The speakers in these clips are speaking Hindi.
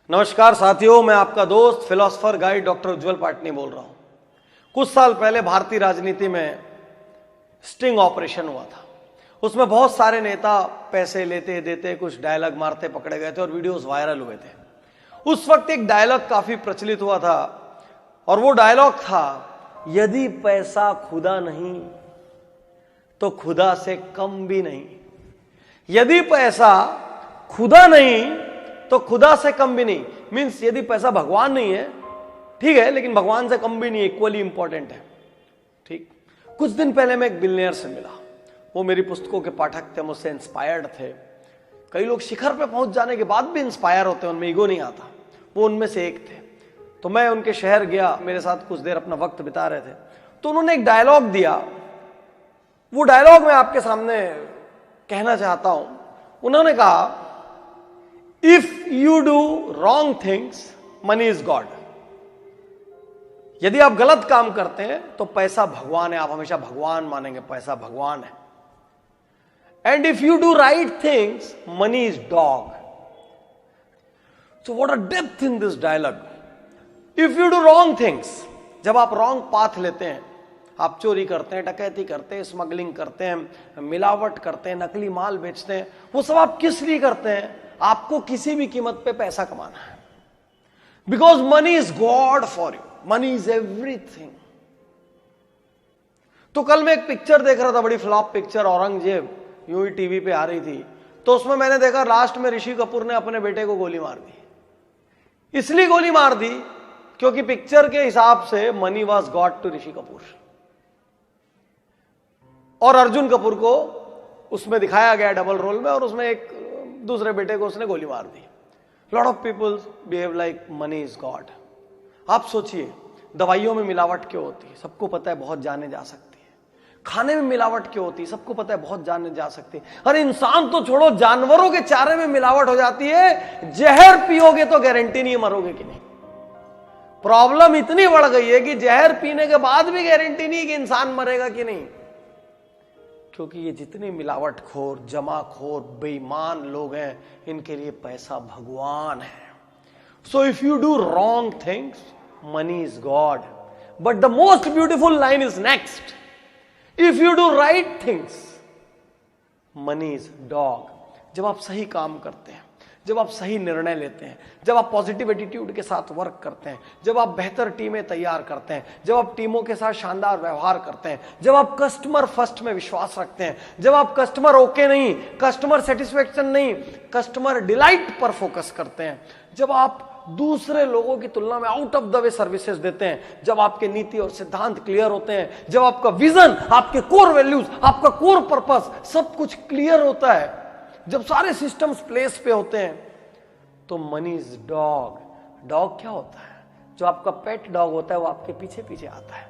नमस्कार साथियों, मैं आपका दोस्त फिलोसफर गाइड डॉक्टर उज्जवल पाटनी बोल रहा हूं। कुछ साल पहले भारतीय राजनीति में स्टिंग ऑपरेशन हुआ था। उसमें बहुत सारे नेता पैसे लेते देते कुछ डायलॉग मारते पकड़े गए थे और वीडियोस वायरल हुए थे। उस वक्त एक डायलॉग काफी प्रचलित हुआ था और वो डायलॉग था, यदि पैसा खुदा नहीं तो खुदा से कम भी नहीं। यदि पैसा खुदा नहीं तो खुदा से कम भी नहीं। मींस यदि पैसा भगवान नहीं है, ठीक है, लेकिन भगवान से कम भी नहीं, इक्वली इंपॉर्टेंट है। ठीक, कुछ दिन पहले मैं एक बिलियनियर से मिला। वो मेरी पुस्तकों के पाठक थे, मुझसे इंस्पायर्ड थे। कई लोग शिखर पे पहुंच जाने के बाद भी इंस्पायर होते हैं, उनमें ईगो नहीं आता। वो उनमें से एक थे। तो मैं उनके शहर गया, मेरे साथ कुछ देर अपना वक्त बिता रहे थे। तो उन्होंने एक डायलॉग दिया। वो डायलॉग मैं आपके सामने कहना चाहता हूं। उन्होंने कहा, If you do wrong things, money is God. यदि आप गलत काम करते हैं तो पैसा भगवान है। आप हमेशा भगवान मानेंगे, पैसा भगवान है। And if you do right things, money is dog. So what a depth in this dialogue. If you do wrong things, जब आप wrong path लेते हैं, आप चोरी करते हैं, डकैती करते हैं, स्मगलिंग करते हैं, मिलावट करते हैं, नकली माल बेचते हैं, वो सब आप किस लिए करते हैं? आपको किसी भी कीमत पे पैसा कमाना है। Because money is God for you, money is everything. तो कल मैं एक पिक्चर देख रहा था, बड़ी फ्लॉप पिक्चर, औरंगजेब, यूं ही टीवी पे आ रही थी। तो उसमें मैंने देखा लास्ट में ऋषि कपूर ने अपने बेटे को गोली मार दी। इसलिए गोली मार दी क्योंकि पिक्चर के हिसाब से money was God to Rishi Kapoor. और अर्जुन कपूर को उसमें दिखाया गया डबल रोल में, और उसमें एक दूसरे बेटे को उसने गोली मार दी। Lot of people behave like money is God. आप सोचिए, दवाइयों में मिलावट क्यों होती है? सबको पता है, बहुत जाने जा सकती है। खाने में मिलावट क्यों होती है? सबको पता है, बहुत जाने जा सकती है। अरे इंसान तो छोड़ो, जानवरों के चारे में मिलावट हो जाती है। जहर पियोगे तो गारंटी नहीं मरोगे कि नहीं। प्रॉब्लम इतनी बढ़ गई है कि जहर पीने के बाद भी गारंटी नहीं कि इंसान मरेगा कि नहीं। क्योंकि ये जितने मिलावटखोर, जमाखोर, बेईमान लोग हैं, इनके लिए पैसा भगवान है। So if you do wrong things, money is God. But the most beautiful line is next, if you do right things, money is dog. जब आप सही काम करते हैं, जब आप सही निर्णय लेते हैं, जब आप पॉजिटिव एटीट्यूड के साथ वर्क करते हैं, जब आप बेहतर टीमें तैयार करते हैं, जब आप टीमों के साथ शानदार व्यवहार करते हैं, जब आप कस्टमर फर्स्ट में विश्वास रखते हैं, जब आप कस्टमर ओके नहीं, कस्टमर सेटिस्फेक्शन नहीं, कस्टमर डिलाइट पर फोकस करते हैं, जब आप दूसरे लोगों की तुलना में out of the way services देते हैं, जब आपके नीति और सिद्धांत क्लियर होते हैं, जब आपका विजन, आपके कोर वैल्यूज, आपका कोर पर्पस, सब कुछ क्लियर होता है, जब सारे सिस्टम्स प्लेस पे होते हैं, तो मनी इज डॉग। डॉग क्या होता है? जो आपका पेट डॉग होता है, वो आपके पीछे पीछे आता है।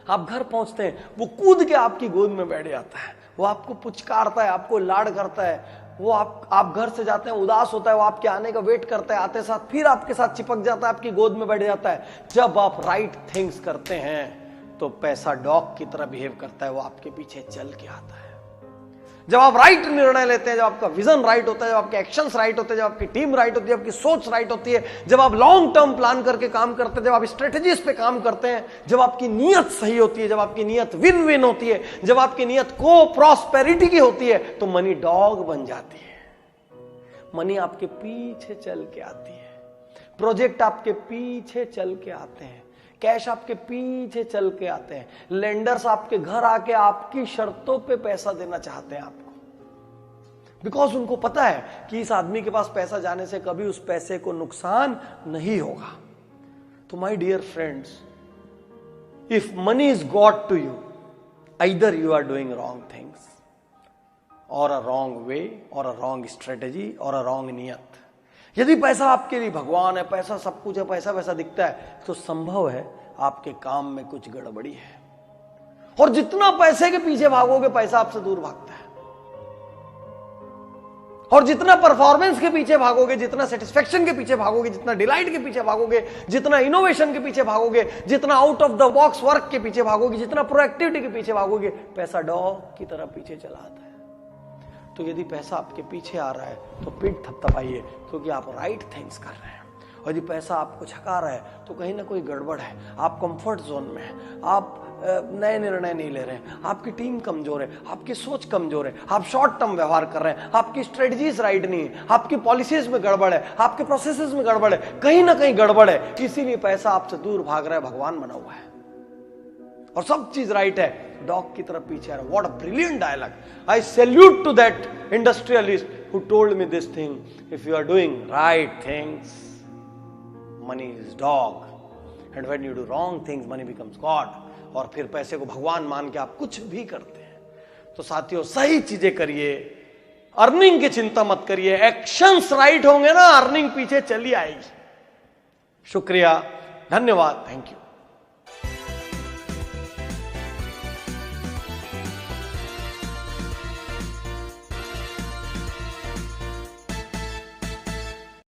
आप घर पहुंचते हैं, वो कूद के आपकी गोद में बैठ जाता है, वो आपको पुचकारता है, आपको लाड करता है। वो आप घर से जाते हैं, उदास होता है, वो आपके आने का वेट करता है, आते साथ फिर आपके साथ चिपक जाता है, आपकी गोद में बैठ जाता है। जब आप राइट थिंग्स करते हैं तो पैसा डॉग की तरह बिहेव करता है, वो आपके पीछे चल के आता है। जब आप राइट निर्णय लेते हैं, जब आपका विजन राइट होता है, जब आपके एक्शंस राइट होते हैं, जब आपकी टीम राइट होती है, आपकी सोच राइट होती है, जब आप लॉन्ग टर्म प्लान करके काम करते हैं, जब आप स्ट्रेटजीज पे काम करते हैं, जब आपकी नीयत सही होती है, जब आपकी नीयत विन विन होती है, जब आपकी नीयत को प्रॉस्पेरिटी की होती है, तो मनी डॉग बन जाती है। मनी आपके पीछे चल के आती है, प्रोजेक्ट आपके पीछे चल के आते हैं, कैश आपके पीछे चल के आते हैं, लेंडर्स आपके घर आके आपकी शर्तों पे पैसा देना चाहते हैं आपको। बिकॉज उनको पता है कि इस आदमी के पास पैसा जाने से कभी उस पैसे को नुकसान नहीं होगा। तो my dear friends, if money is god to you, either you are doing wrong things और अ रॉन्ग वे और अ रॉन्ग स्ट्रेटेजी और अ रॉन्ग नियत। यदि पैसा आपके लिए भगवान है, पैसा सब कुछ है, पैसा वैसा दिखता है, तो संभव है आपके काम में कुछ गड़बड़ी है। और जितना पैसे के पीछे भागोगे, पैसा आपसे दूर भागता है। और जितना परफॉर्मेंस के पीछे भागोगे, जितना सेटिस्फेक्शन के पीछे भागोगे, जितना डिलाइट के पीछे भागोगे, जितना इनोवेशन के पीछे भागोगे, जितना out of the box work के पीछे भागोगे, जितना प्रोएक्टिविटी के पीछे भागोगे, पैसा डॉग की तरह पीछे चला आता है। तो यदि पैसा आपके पीछे आ रहा है तो पीठ थपथपाइए, क्योंकि आप राइट थिंग्स कर रहे हैं। और यदि पैसा आपको छका रहा है तो कहीं ना कोई गड़बड़ है, आप कंफर्ट जोन में हैं, आप नए निर्णय नहीं ले रहे हैं, आपकी टीम कमजोर है, आपकी सोच कमजोर है, आप शॉर्ट टर्म व्यवहार कर रहे हैं, आपकी स्ट्रेटजीज राइट नहीं है, आपकी पॉलिसीज में गड़बड़ है, आपके प्रोसेसेस में गड़बड़ है, कहीं ना कहीं गड़बड़ है, इसीलिए पैसा आपसे दूर भाग रहा है, भगवान बना हुआ है और सब चीज राइट है, डॉग की तरफ पीछे आ रहा है। What a brilliant dialogue. I salute to that industrialist who told me this thing, if you are doing right things, money is dog, and when you do wrong things, money becomes God। और फिर पैसे को भगवान मान के आप कुछ भी करते हैं। तो साथियों, सही चीजें करिए, अर्निंग की चिंता मत करिए, एक्शंस राइट होंगे ना, अर्निंग पीछे चली आएगी। शुक्रिया, धन्यवाद, थैंक यू।